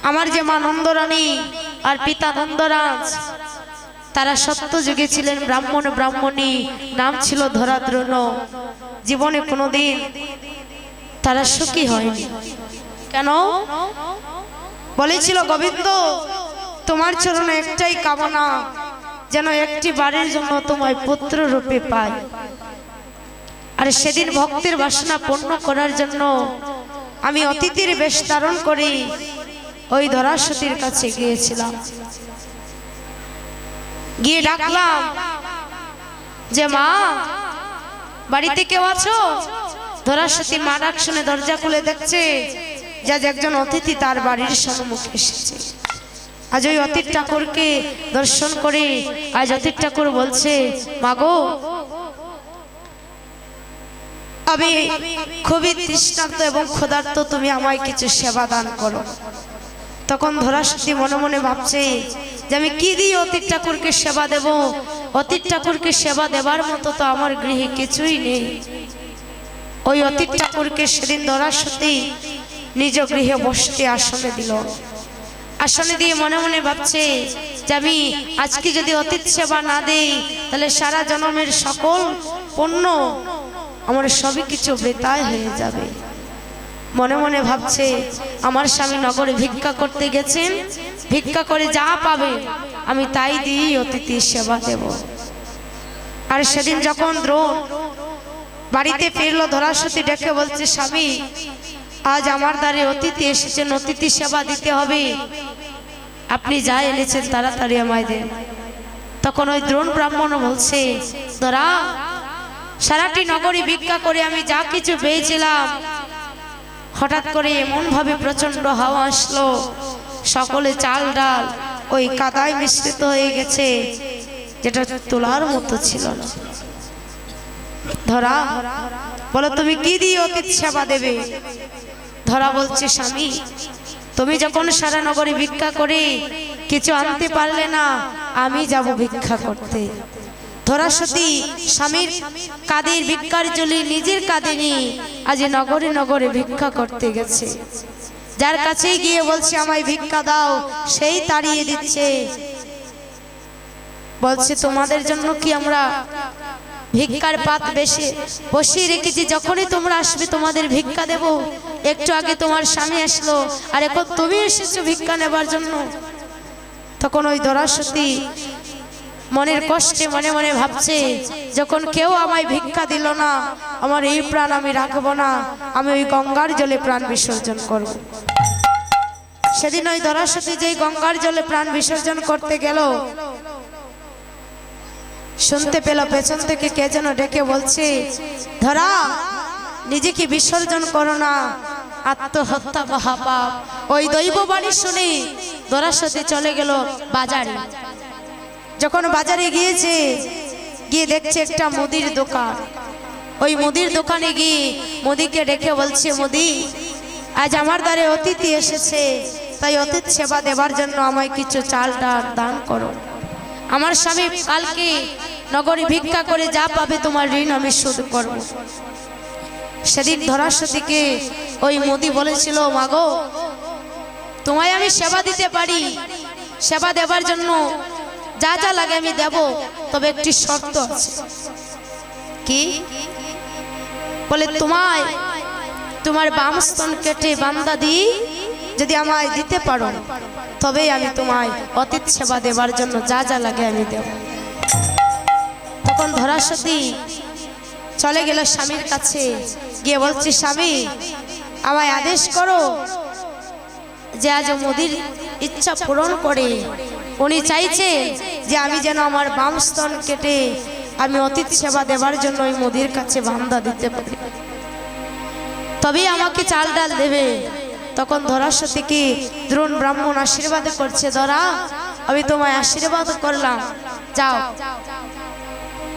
আমার যে মা নন্দরানী আর পিতা নন্দরাজ তারা সত্য যুগে ছিলেন ব্রাহ্মণ ব্রাহ্মণী, নাম ছিল ধরাদ্রোণ। জীবনে কোনোদিন তারা সুখী হয়নি। কেন? বলেছিল গোবিন্দ তোমার চরণে একটাই কামনা, যেন একটি বারের জন্য তোমায় পুত্র রূপে পাই। আর সেদিন ভক্তের বাসনা পূর্ণ করার জন্য আমি অতিথির বেশ ধারণ করে ওই ধরাসতীর কাছে গিয়েছিলাম। গিয়ে ডাকলাম যে মা বাড়িতে কেউ আছো? ধরাসতী মা ডাক শুনে দরজা খুলে দেখছে যে আজ একজন অতিথি তার বাড়ির সম্মুখে এসেছে। আজ ওই অতীত ঠাকুরকে দর্শন করে আজ অতীত ঠাকুর বলছে মাগো আমি খুবই তৃষ্ণার্ত এবং ক্ষুধার্ত, তুমি আমায় কিছু সেবা দান করো। তখন ধরাসতী মনে মনে ভাবছে যে আমি কি দিয়ে অতীত ঠাকুরকে সেবা দেব? অতীত ঠাকুরকে সেবা দেবার মতো তো আমার গৃহে কিছুই নেই। ওই অতীত ঠাকুরকে সেদিন ধরাসতী নিজ গৃহে বসতে আসনে দিল। আসনে দিয়ে মনে মনে ভাবছে যে আমি আজকে যদি অতীত সেবা না দেই তাহলে সারা জন্মের সকল পুণ্য আমার সবই কিছু বৃথায় হয়ে যাবে। মনে মনে ভাবছে আমার স্বামী নগরে ভিক্ষা করতে গেছেন, ভিক্ষা করে যা পাবে আমি তাই দিয়েই অতিথি সেবা দেব। আর সেদিন যখন দ্রোণ বাড়িতে ফিরলো ধরাসতী ডেকে বলছে স্বামী আজ আমার দ্বারে অতিথি এসেছেন, অতিথি সেবা দিতে হবে, আপনি যা এনেছেন তাড়াতাড়ি আমায় দেন। তখন ওই দ্রোণ ব্রাহ্মণ বলছে ধরা সারাটি নগরী ভিক্ষা করে আমি যা কিছু পেয়েছিলাম হঠাৎ করে এমন ভাবে প্রচন্ড হাওয়া আসলো, সকলে চাল ডাল ওই কাদায় মিশ্রিত হয়ে গেছে, যেটা তোলার মতো ছিল না। ধরা বলো তুমি কি দিয়ে অতীত সেবা দেবে? ধরা বলছে স্বামী তুমি যখন সারা নগরী ভিক্ষা করে কিছু আনতে পারলে না, আমি যাব ভিক্ষা করতে। ধরাসতী স্বামীর কাঁধের ভিক্ষার জলি নিজের কাঁধে নিয়ে আজ নগরে নগরে ভিক্ষা করতে গেছে। যার কাছে গিয়ে বলছে আমায় ভিক্ষা দাও, সেই তাড়িয়ে দিচ্ছে। বলছে তোমাদের জন্য কি আমরা ভিক্ষার পাত বেশি বসিয়ে রেখেছি, যখনই তোমরা আসবে তোমাদের ভিক্ষা দেব। একটু আগে তোমার স্বামী আসলো আর এখন তুমি এসেছো ভিক্ষা নেবার জন্য। তখন ওই ধরাসতী মনের কষ্টে মনে মনে ভাবছে যখন কেউ আমায় ভিক্ষা দিল না, আমার এই প্রাণ আমি রাখবো না, আমি ওই গঙ্গার জলে প্রাণ বিসর্জন করব। সেদিন ওই ধরাসতী যেই গঙ্গার জলে প্রাণ বিসর্জন করতে গেল, শুনতে পেল পেছন থেকে কে যেন ডেকে বলছে ধরা নিজেকে বিসর্জন করো না, আত্মহত্যা মহাপাপ। ওই দৈব বাণী শুনে ধরাসতী চলে গেল বাজারে। যখন বাজারে গিয়েছে, গিয়ে দেখছে একটা মুদির দোকান। ওই মুদির দোকানে গিয়ে মুদিকে ডেকে বলছে মুদি আজ আমার দ্বারে অতিথি এসেছে, তাই অতিথি সেবা দেবার জন্য আমায় কিছু চাল ডাল দান করো। আমার স্বামী কালকে নগরী ভিক্ষা করে যা পাবে তোমার ঋণ আমি শোধ করব। সেদিন ধরাসতীকে ওই মুদি বলেছিল মাগো তোমায় আমি সেবা দিতে পারি, সেবা দেবার জন্য যা যা লাগে আমি দেব, তবে একটি শর্ত আছে। কি? বলে তোমায় তোমার বাম স্তন কেটে বান্দা দিই যদি আমায় দিতে পারো তবেই আমি তোমায় অতীত সেবা দেবার জন্য যা যা লাগে আমি দেব। তখন ধরাসতী চলে গেল স্বামীর কাছে, গিয়ে বলছে স্বামী আমায় আদেশ করো যে আজ মুদির ইচ্ছা পূরণ করে। উনি চাইছে যে আমি যেন আমার বাম স্তন কেটে আমি অতীত সেবা দেবার জন্য ওই মুদির কাছে বান্দা দিতে পারি, তবেই আমাকে চাল ডাল দেবে। তখন ধরাসতীকে দ্রোণ ব্রাহ্মণ আশীর্বাদ করছে ধরা আমি তোমায় আশীর্বাদ করলাম, যাও।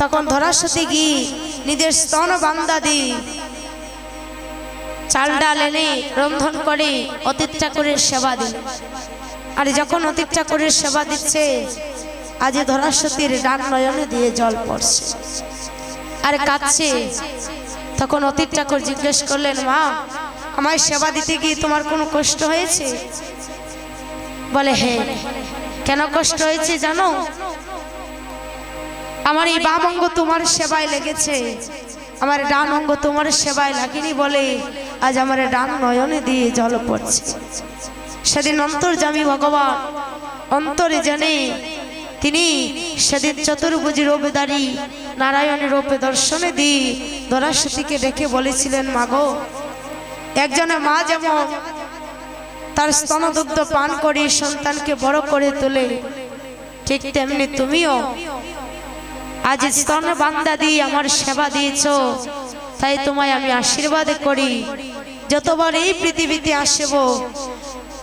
তখন ধরাসতী গিয়ে নিজের স্তন বান্দা দি চাল ডাল এনে রন্ধন করে অতীত ঠাকুরের সেবা দিল। আর যখন অতীত ঠাকুরের সেবা দিচ্ছে আজ ধরাসতীর ডান নয়নে দিয়ে জল পড়ছে আর কাঁদছে। তখন অতীত ঠাকুর জিজ্ঞেস করলেন মা আমায় সেবা দিতে গিয়ে তোমার কোনো কষ্ট হয়েছে? বলে হে কেন কষ্ট হয়েছে জানো? আমার এই বাম অঙ্গ তোমার সেবায় লেগেছে, আমার ডান অঙ্গ তোমার সেবায় লাগেনি বলে আজ আমার ডান নয়নে দিয়ে জল পড়ছে। সেদিন অন্তর্যামী ভগবান অন্তরে জানে তিনি সেদিন চতুর্ভুজ রূপধারী নারায়ণের রূপে দর্শনে দিয়ে দরাসতীকে ডেকে বলেছিলেন, মাগো একজনের মা যেমন তার স্তনদুগ্ধ পান করে সন্তানকে বড় করে তোলে, ঠিক তেমনি তুমিও আজ স্তন বান্দা দিয়ে আমার সেবা দিয়েছ, তাই তোমায় আমি আশীর্বাদ করি যতবার এই পৃথিবীতে আসব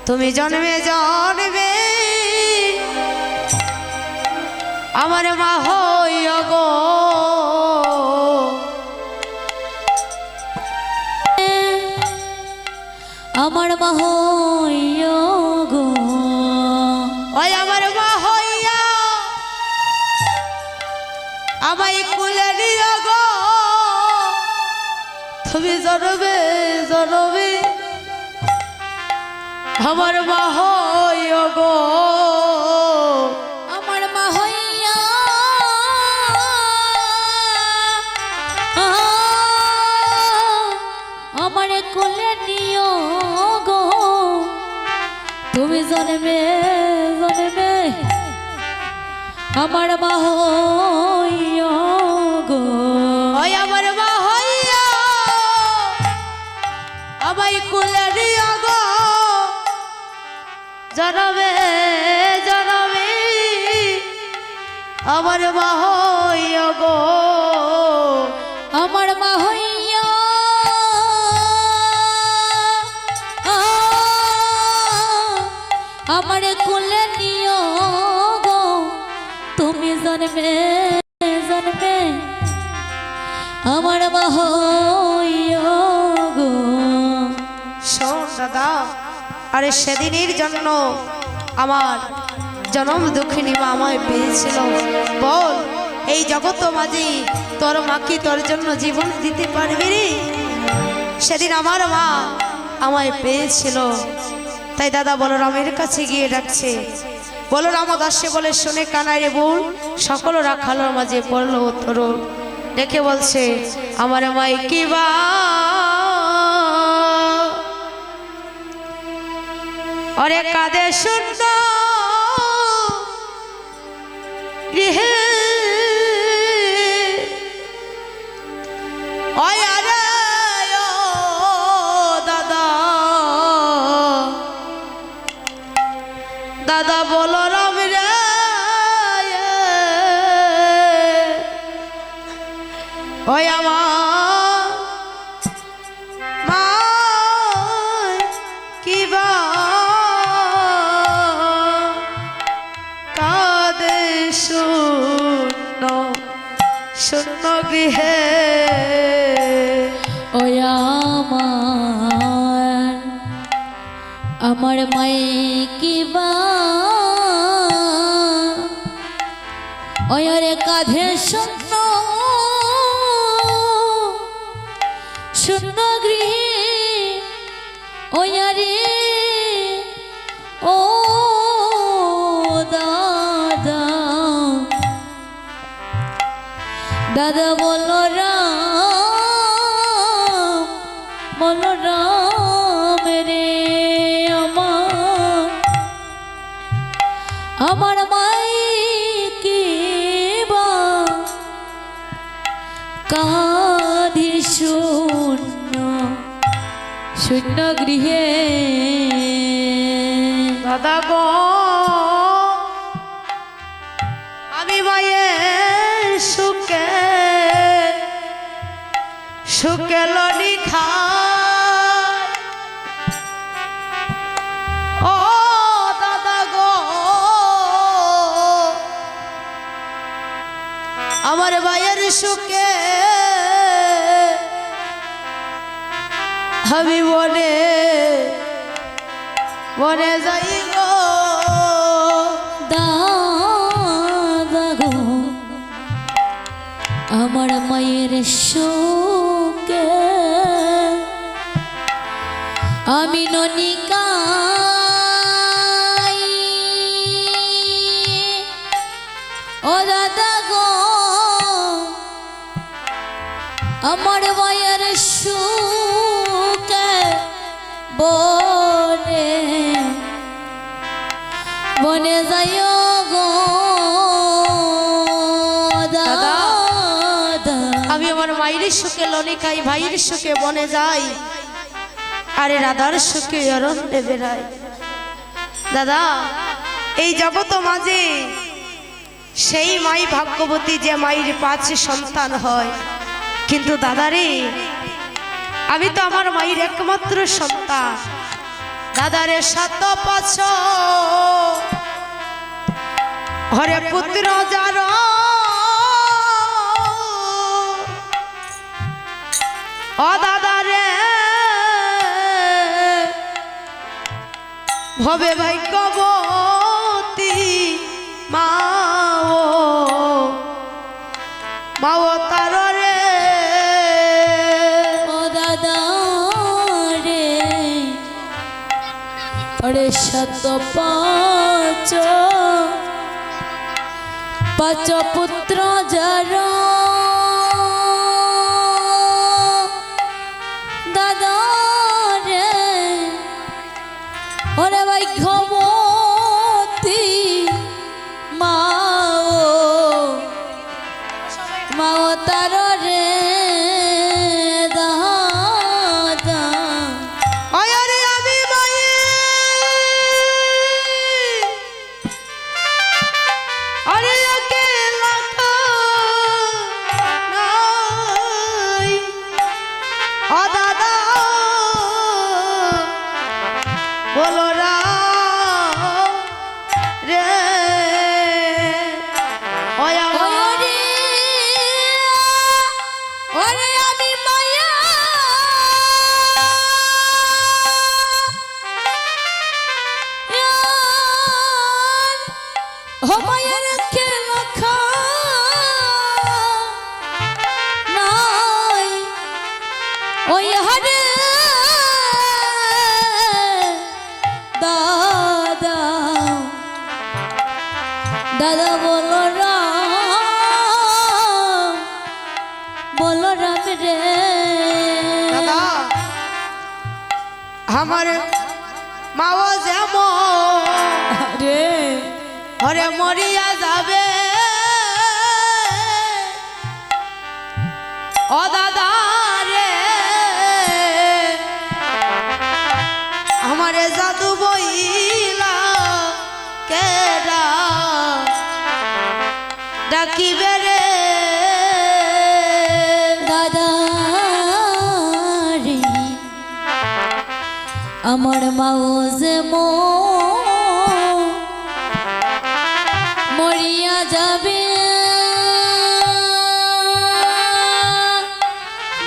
তুমি জন্মে জন্মে আমার মা হইও গো। আমার মা হইও গো, ওই আমার মা হইয়া আমায় কুলে নিও গো, তুমি জনবে জনবে আমার মা হইও গো। আমার মা হইয়া আমার কোলে নিও গো, তুমি জন্মে জন্মে আমার মা হইও গো। ওই আমার মা হইয়া আমায় কুলে নিও গো, জনবে জনবে আমার মা হইও গো। আমার মা হইয়া আমার কোলে নিও গো, তুমি জন্মে জন্মে আমার মা হইও গো। শোন দাদা, আরে সেদিনের জন্য আমার জনম দুঃখিনী মা আমায় পেয়েছিল, বল এই জগৎ মাঝে তোর মা কি তোর জন্য জীবন দিতে পারবে রে? সেদিন আমার মা আমায় পেয়েছিল, তাই দাদা বলরামের কাছে গিয়ে ডাকছে। বলরাম দাসে বলে শুনে কানাই রে বোন সকল রাখালোর মাঝে পড়লো তোর ডেকে বলছে, আমার মাই কি বা অরে কাঁদে শূন্য গৃহে, ওই আরে ও দাদা দাদা বলরাম রে, ওই আমার মা কি বা কাঁদে শূন্য শূন্য গৃহে। ওই আমার মায়ে কিবা ওরে কাঁধে শূন্য শূন্য গৃহে, ওরে ও দাদা দাদা বলরাম রে, আমার মাই কি বা কাঁধে শূন্য শূন্য গৃহে। দাদা গো আমি মায়ের সুখে সুখে লনি খাই, ও দাদা গো আমার মায়ের সুখে আমি বনে বনে যাই গো। দাদা গো আমার মায়ের শোকে আমি ননিকাই আমার মায়ের সুখে বনে বনে যাইও গো দাদা। আমি আমার মায়ের সুখে লনি খাই, ভাইয়ের সুখে বনে যাই, আরে রাধার সুখে অরণ্যে বেড়াই। দাদা, এই জগৎ মাঝে সেই মাই ভাগ্যবতী যে মায়ের 5 সন্তান হয়, কিন্তু দাদারে আমি তো আমার মায়ের একমাত্র সন্তান। দাদারে 7 5 হরে পুত্র যার, ও দাদারে ভবে ভাগ্যবতী মাও মাও তার রে, ও দাদা রে ওরে 7 5 পুত্র যার দাদা রে ওরে ভাগ্যবতী মাও মাও তার রে দাদা। আরে আমি মায়ে আরে একলা নাই, ও দাদা বলো রে ওই আমার ওরে ওরে আমি মায়া ও মায়ের খেলা নাই ওই হারে দাদা দাদা বলো রাম রে দাদা আমার মাও যেমন রে ঘরে মরিয়া যাবে, ও দাদা রে আমারে জাদু বইলা কেডা ডাকিবে রে, দাদা রে আমার মাও যে মরিয়া যাবে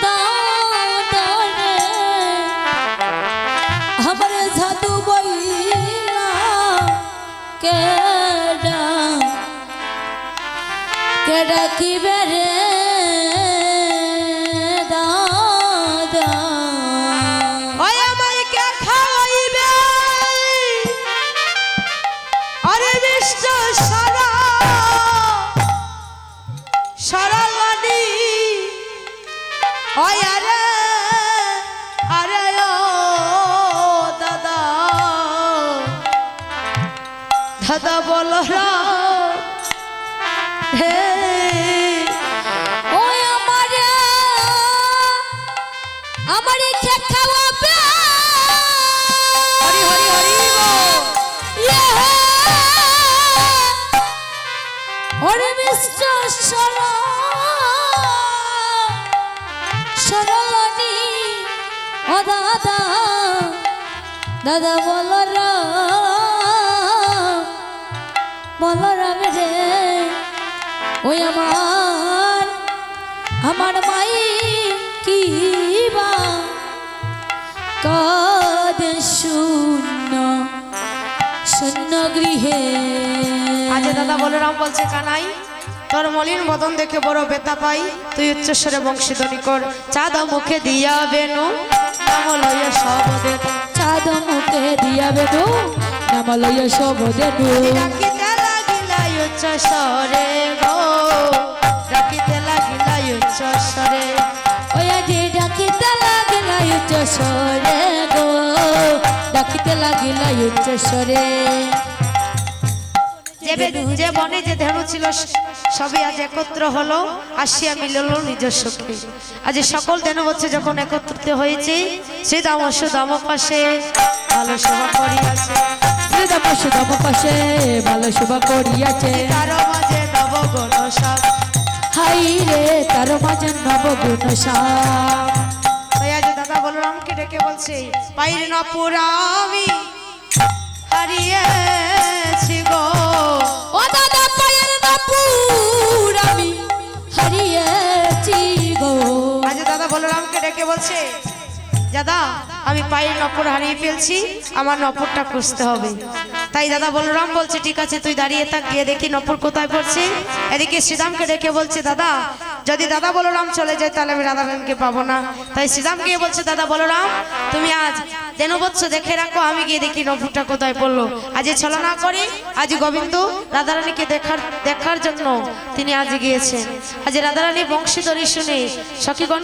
দাদা রে আমার জাদু বইলা কেডা কেডা কি বেরে দাদা। ওই আমায় কে খাওয়াইবে আরে মিষ্ট সারা সারাগানি, ওই আরে আরে ও দাদা দাদা বলো হে ওই আমারে কে খাওয়াবে হরি হরি হরি ওরে মিস্টার সরলানি ও দাদা দাদা বলো রাম রে ওই আমার মাই কি বা কাঁদে শূন্য শূন্য গৃহে। আজ দাদা বলরাম বলছে, কানাই তোর মলিন বদন দেখে বড় বেতা পাই, তুই উচ্চস্বরে বংশীধ্বনি কর, চাঁদ মুখে দিয়া বেনু নাম লইয়া সব দেনু, চাঁদ মুখে দিয়া বেনু নাম লইয়া সব দেনু, ডাকিতে লাগিলা উচ্চস্বরে গো, ডাকিতে লাগিলা উচ্চস্বরে, ওয়া যে ডাকিতে লাগিলা উচ্চ স্বরে গো ডাকিতে লাগিলা উচ্চ স্বরে যে বনে যে ধেনু ছিল সবই আজ একত্র হলো, আসিয়া মিলল নিজস্বকে। আজ সকল ধেনু হচ্ছে যখন একত্রিত হয়েছে, শ্রীদাম সুদাম পাশে ভালো শোভা করিয়াছে, শ্রীদাম সুদাম পাশে ভালো শোভা করিয়াছে। তার মাঝে নবগুণ সব, হাই রে তার মাঝে নবগুণ সব। আজ দাদা বলরামকে ডেকে বলছে, পাইর নপুরা আমি হারিয়েছি গো, ও দাদা পায়ের নপুর আমি হারিয়েছি গো। আজ দাদা বলরামকে ডেকে বলছে, দাদা আমি পায়ের নপুর হারিয়ে ফেলছি, আমার নপুরটা খুঁজতে হবে। তাই দাদা বলরাম বলছে, ঠিক আছে তুই দাঁড়িয়ে থাক, গিয়ে দেখি নপুর কোথায় পড়ছে। এদিকে শ্রীরামকে ডেকে বলছে, দাদা যদি দাদা বলরাম চলে যায় তাহলে আমি রাধারানীকে পাবো না। তাই শ্রীরাম গিয়ে বলছে, দাদা বলরাম তুমি আজ দেনবৎস দেখে রাখো, আমি গিয়ে দেখি নপুরটা কোথায় পড়লো। আজ ছলনা করে আজ গোবিন্দ রাধারানীকে দেখার জন্য তিনি আজ গিয়েছেন। আজ রাধারানী বংশীধ্বনি শুনে সখীগণ